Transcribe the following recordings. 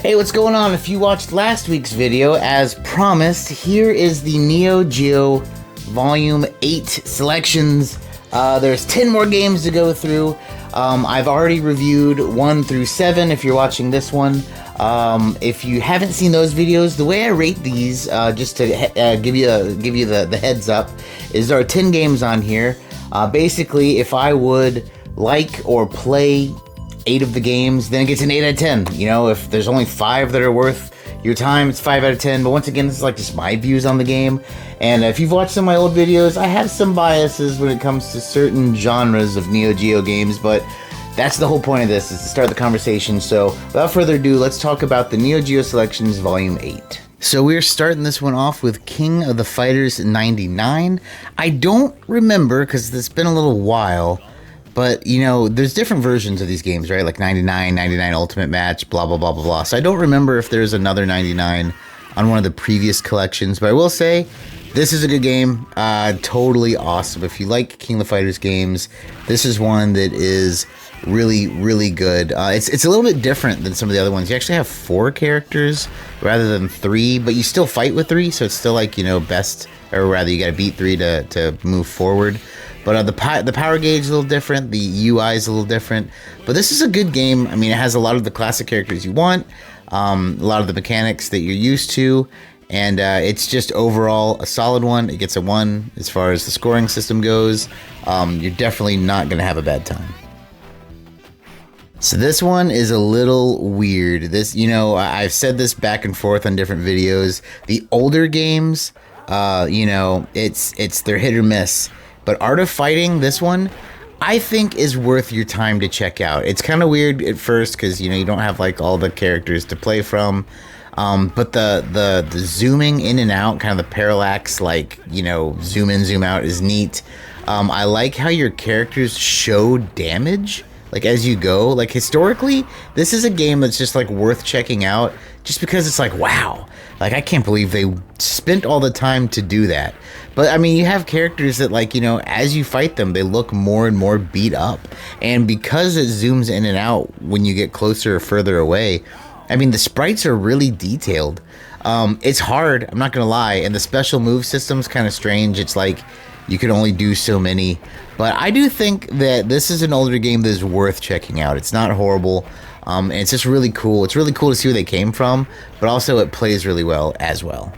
Hey, what's going on? If you watched last week's video, as promised, here is the NeoGeo Volume 8 selections. There's 10 more games to go through. I've already reviewed 1 through 7 if you're watching this one. If you haven't seen those videos, the way I rate these, just to give you the heads up, is there are 10 games on here. Basically, if I would like or play 8 of the games, then it gets an 8 out of 10. You know, if there's only 5 that are worth your time, it's 5 out of 10. But once again, this is like just my views on the game. And if you've watched some of my old videos, I have some biases when it comes to certain genres of NeoGeo games, but that's the whole point of this, is to start the conversation. So without further ado, let's talk about the NeoGeo Selections Volume 8. So we're starting this one off with King of the Fighters 99. I don't remember, because it's been a little while, but, you know, there's different versions of these games, right? Like 99, 99 Ultimate Match, blah, blah, blah, blah, blah. So I don't remember if there's another 99 on one of the previous collections, but I will say this is a good game. Totally awesome. If you like King of the Fighters games, this is one that is really, really good. It's a little bit different than some of the other ones. You actually have 4 characters rather than 3, but you still fight with 3, so it's still like, you know, best, or rather you got to beat 3 to move forward. But the power gauge is a little different, the UI is a little different, but this is a good game. I mean, it has a lot of the classic characters you want, a lot of the mechanics that you're used to, and it's just overall a solid one. It gets a 1 as far as the scoring system goes. You're definitely not going to have a bad time. So this one is a little weird. This, you know, I've said this back and forth on different videos. The older games, you know, it's they're hit or miss. But Art of Fighting, this one, I think is worth your time to check out. It's kind of weird at first because, you know, you don't have like all the characters to play from. But the zooming in and out, kind of the parallax, like, you know, zoom in, zoom out is neat. I like how your characters show damage, like as you go. Like historically, this is a game that's just like worth checking out just because it's like, wow, like I can't believe they spent all the time to do that. But I mean, you have characters that, like, you know, as you fight them, they look more and more beat up. And because it zooms in and out when you get closer or further away, I mean, the sprites are really detailed. It's hard, I'm not gonna lie, and the special move system's kind of strange. It's like you can only do so many. But I do think that this is an older game that is worth checking out. It's not horrible, and it's just really cool. It's really cool to see where they came from, but also it plays really well as well.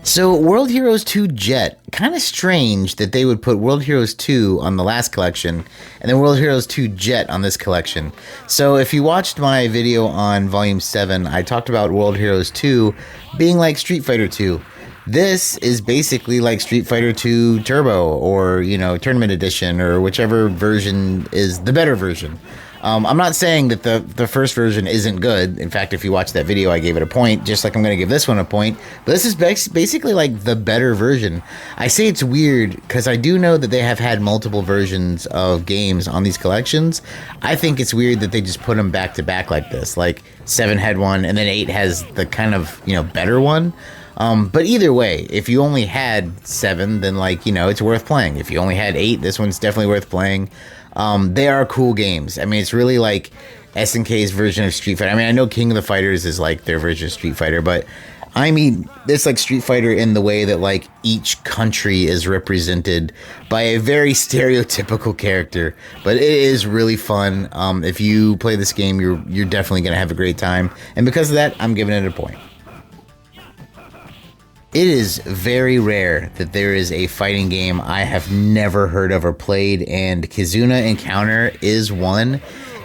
So World Heroes 2 Jet, kind of strange that they would put World Heroes 2 on the last collection and then World Heroes 2 Jet on this collection. So if you watched my video on Volume 7, I talked about World Heroes 2 being like Street Fighter 2. This is basically like Street Fighter 2 Turbo, or, you know, Tournament Edition, or whichever version is the better version. I'm not saying that the first version isn't good. In fact, if you watch that video, I gave it a point, just like I'm going to give this one a point. But this is basically like the better version. I say it's weird because I do know that they have had multiple versions of games on these collections. I think it's weird that they just put them back to back like this. Like 7 had one, and then 8 has the kind of, you know, better one. But either way, if you only had 7, then, like, you know, it's worth playing. If you only had 8, this one's definitely worth playing. They are cool games. I mean, it's really like SNK's version of Street Fighter. I mean, I know King of the Fighters is like their version of Street Fighter, but I mean, it's like Street Fighter in the way that, like, each country is represented by a very stereotypical character. But it is really fun. If you play this game, you're definitely going to have a great time. And because of that, I'm giving it a point. It is very rare that there is a fighting game I have never heard of or played, and Kizuna Encounter is one,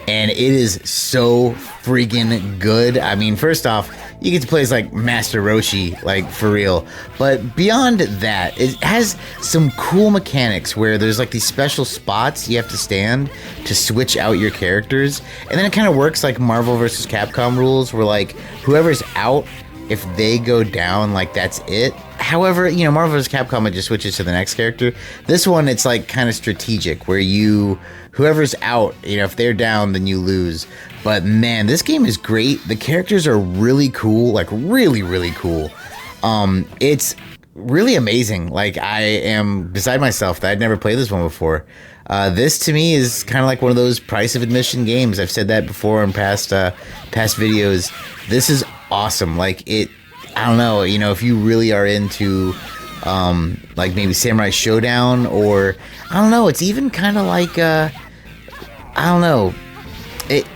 and it is so freaking good. I mean, first off, you get to play as, like, Master Roshi, like, for real. But beyond that, it has some cool mechanics where there's, like, these special spots you have to stand to switch out your characters, and then it kind of works like Marvel vs. Capcom rules, where, like, whoever's out, if they go down, like, that's it. However, you know, Marvel vs. Capcom, it just switches to the next character. This one, it's like kind of strategic, where whoever's out, you know, if they're down, then you lose. But man, this game is great. The characters are really cool, like really, really cool. It's really amazing. Like, I am beside myself that I'd never played this one before. This to me is kind of like one of those price of admission games. I've said that before in past videos. This is awesome. Like, I don't know, if you really are into like maybe Samurai Showdown, or I don't know, it's even kind of like I don't know. It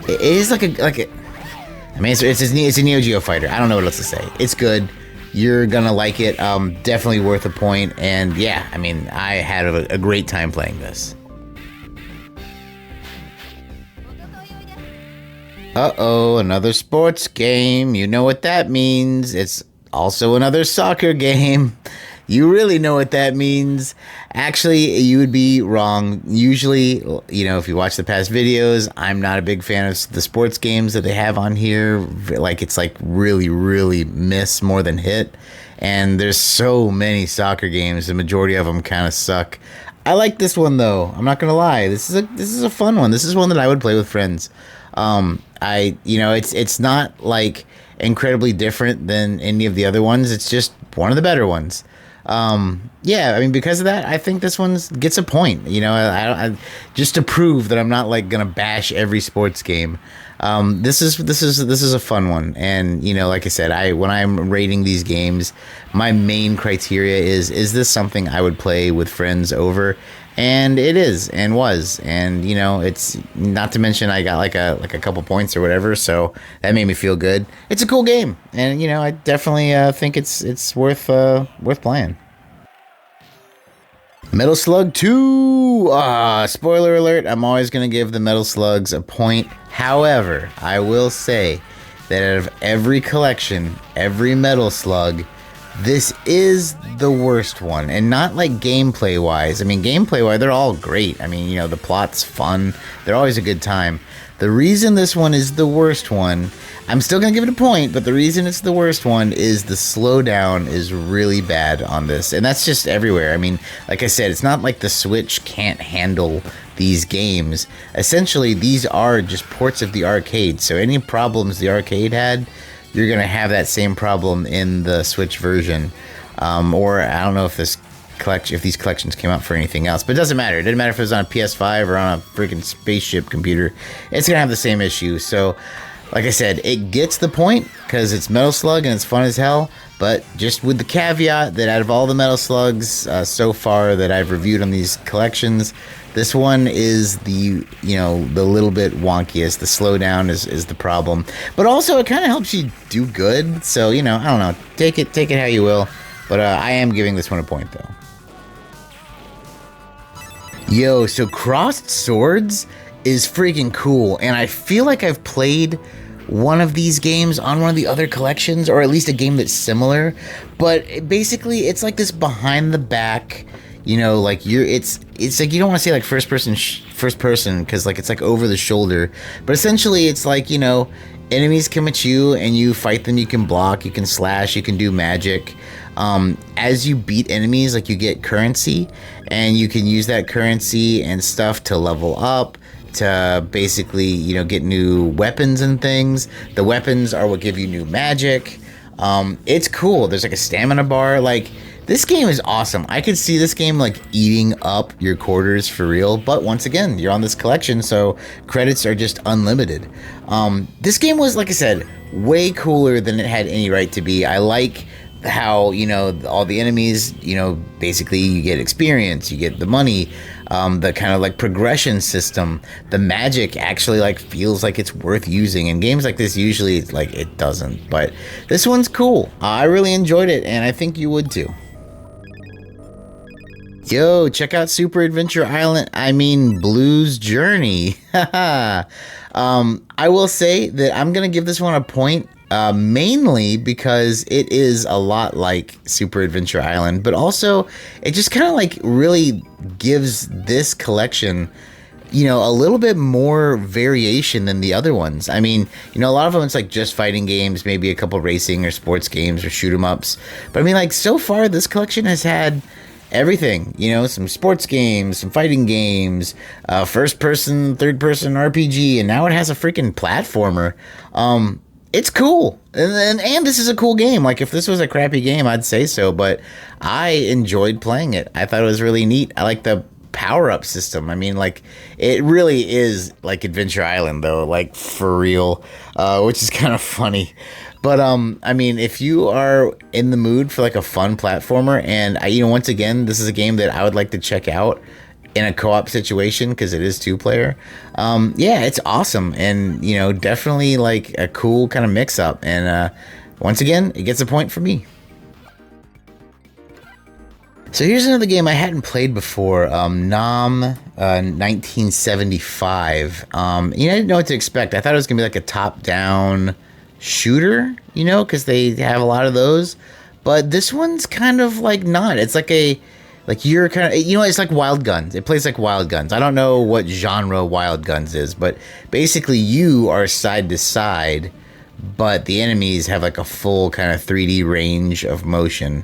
is like a. I mean, it's a NeoGeo fighter. I don't know what else to say. It's good. You're gonna like it. Definitely worth a point. And yeah, I mean, I had a great time playing this. Uh-oh, another sports game. You know what that means. It's also another soccer game. You really know what that means. Actually, you would be wrong. Usually, if you watch the past videos, I'm not a big fan of the sports games that they have on here. Like, it's like really, really miss more than hit. And there's so many soccer games. The majority of them kind of suck. I like this one though. I'm not gonna lie. This is a fun one. This is one that I would play with friends. It's not like incredibly different than any of the other ones. It's just one of the better ones. Yeah, I mean, because of that, I think this one gets a point. I just to prove that I'm not like gonna bash every sports game. This is a fun one, and like I said, when I'm rating these games, my main criteria is this something I would play with friends over, and it is and was, and it's not to mention I got like a couple points or whatever, so that made me feel good. It's a cool game, and I definitely think it's worth playing. Metal Slug 2! Spoiler alert, I'm always going to give the Metal Slugs a point. However, I will say that out of every collection, every Metal Slug, this is the worst one. And not like gameplay-wise. I mean, gameplay-wise, they're all great. I mean, the plot's fun. They're always a good time. The reason this one is the worst one, I'm still going to give it a point, but the reason it's the worst one is the slowdown is really bad on this. And that's just everywhere. I mean, like I said, it's not like the Switch can't handle these games. Essentially, these are just ports of the arcade. So any problems the arcade had, you're going to have that same problem in the Switch version. Or I don't know if these collections came out for anything else, but it doesn't matter. It didn't matter if it was on a PS5 or on a freaking spaceship computer. It's going to have the same issue. So, like I said, it gets the point because it's Metal Slug and it's fun as hell, but just with the caveat that out of all the Metal Slugs so far that I've reviewed on these collections, this one is the little bit wonkiest. The slowdown is the problem, but also it kind of helps you do good. So, I don't know. Take it how you will, but I am giving this one a point though. Yo, so Crossed Swords is freaking cool, and I feel like I've played one of these games on one of the other collections, or at least a game that's similar, but basically it's like this behind the back, like it's like, you don't want to say like first person because like it's like over the shoulder, but essentially it's like, enemies come at you and you fight them. You can block, you can slash, you can do magic. As you beat enemies, like, you get currency, and you can use that currency and stuff to level up, to basically, get new weapons and things. The weapons are what give you new magic. It's cool. There's like a stamina bar. Like, this game is awesome. I could see this game like eating up your quarters for real, but once again, you're on this collection, so credits are just unlimited. This game was, like I said, way cooler than it had any right to be. I like how, all the enemies, basically you get experience, you get the money, the kind of like progression system, the magic actually like feels like it's worth using. In games like this, usually it's like it doesn't, but this one's cool. I really enjoyed it, and I think you would too. Yo, check out Super Adventure Island, Blues Journey. I will say that I'm gonna give this one a point. Mainly because it is a lot like Super Adventure Island, but also it just kind of like really gives this collection, a little bit more variation than the other ones. I mean, a lot of them it's like just fighting games, maybe a couple racing or sports games or shoot 'em ups. But I mean, like, so far this collection has had everything, some sports games, some fighting games, first person, third person RPG, and now it has a freaking platformer. it's cool, and this is a cool game. Like, if this was a crappy game, I'd say so, but I enjoyed playing it. I thought it was really neat. I like the power-up system. I mean, like, it really is like Adventure Island, though, like, for real, which is kind of funny. But I mean, if you are in the mood for like a fun platformer, and once again, this is a game that I would like to check out in a co-op situation because it is 2-player. Yeah, it's awesome, and definitely like a cool kind of mix-up. And once again, it gets a point for me. So here's another game I hadn't played before, Nom 1975. I didn't know what to expect. I thought it was gonna be like a top-down shooter, because they have a lot of those. But this one's kind of like not. It's like you're kind of, it's like Wild Guns. It plays like Wild Guns. I don't know what genre Wild Guns is, but basically you are side to side, but the enemies have like a full kind of 3D range of motion.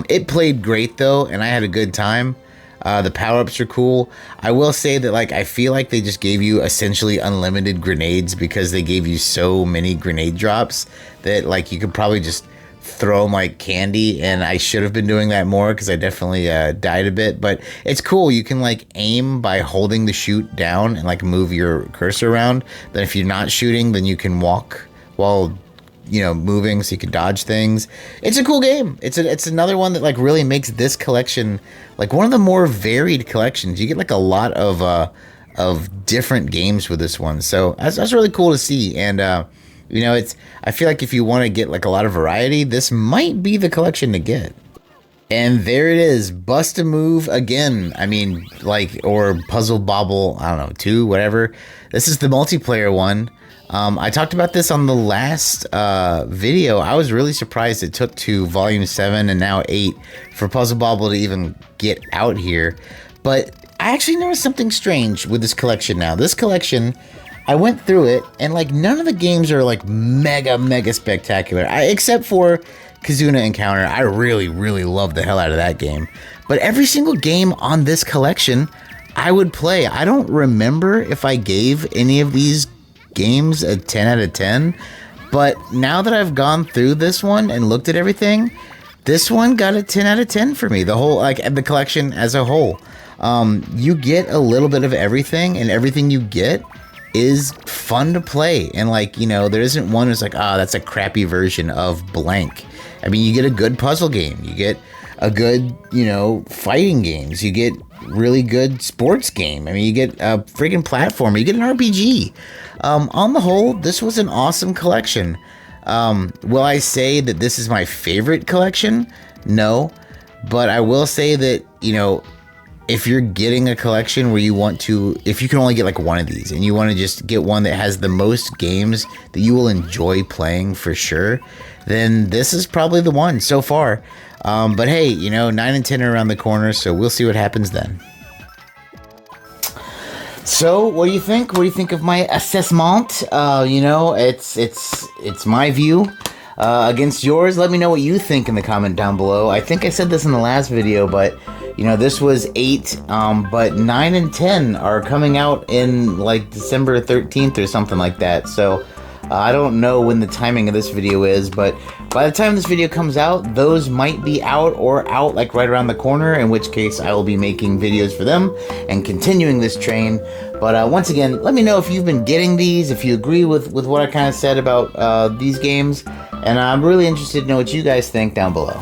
It played great though, and I had a good time. The power-ups are cool. I will say that, like, I feel like they just gave you essentially unlimited grenades because they gave you so many grenade drops that, like, you could probably just throw them like candy, and I should have been doing that more because I definitely died a bit. But it's cool. You can, like, aim by holding the shoot down and, like, move your cursor around. Then if you're not shooting, then you can walk while moving, so you can dodge things. It's a cool game. It's another one that like really makes this collection like one of the more varied collections. You get like a lot of different games with this one, so that's really cool to see. And I feel like if you want to get like a lot of variety, this might be the collection to get. And there it is, Bust a Move again. I mean, like, or Puzzle Bobble, I don't know, 2, whatever. This is the multiplayer one. I talked about this on the last video. I was really surprised it took to Volume 7 and now 8 for Puzzle Bobble to even get out here. But I actually noticed something strange with this collection now. This collection, I went through it, and like none of the games are like mega spectacular. Except for Kizuna Encounter. I really love the hell out of that game. But every single game on this collection, I would play. I don't remember if I gave any of these games a 10 out of 10, but now that I've gone through this one and looked at everything, this one got a 10 out of 10 for me. The whole, like, the collection as a whole. You get a little bit of everything, and everything you get is fun to play. And like, there isn't one that's like, that's a crappy version of blank. I mean, you get a good puzzle game, you get a good, fighting games, you get really good sports game. I mean, you get a freaking platformer, you get an RPG. On the whole, this was an awesome collection. Will I say that this is my favorite collection? No, but I will say that, if you're getting a collection where if you can only get like one of these and you want to just get one that has the most games that you will enjoy playing for sure, then this is probably the one so far. But hey, 9 and 10 are around the corner, so we'll see what happens then. So, what do you think? What do you think of my assessment? It's my view against yours. Let me know what you think in the comment down below. I think I said this in the last video, but this was 8, but 9 and 10 are coming out in like December 13th or something like that. So I don't know when the timing of this video is, but by the time this video comes out, those might be out like right around the corner, in which case I will be making videos for them and continuing this train. But once again, let me know if you've been getting these, if you agree with what I kind of said about these games, and I'm really interested to know what you guys think down below.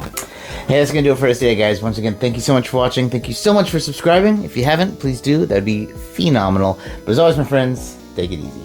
Hey, that's going to do it for us today, guys. Once again, thank you so much for watching. Thank you so much for subscribing. If you haven't, please do. That would be phenomenal. But as always, my friends, take it easy.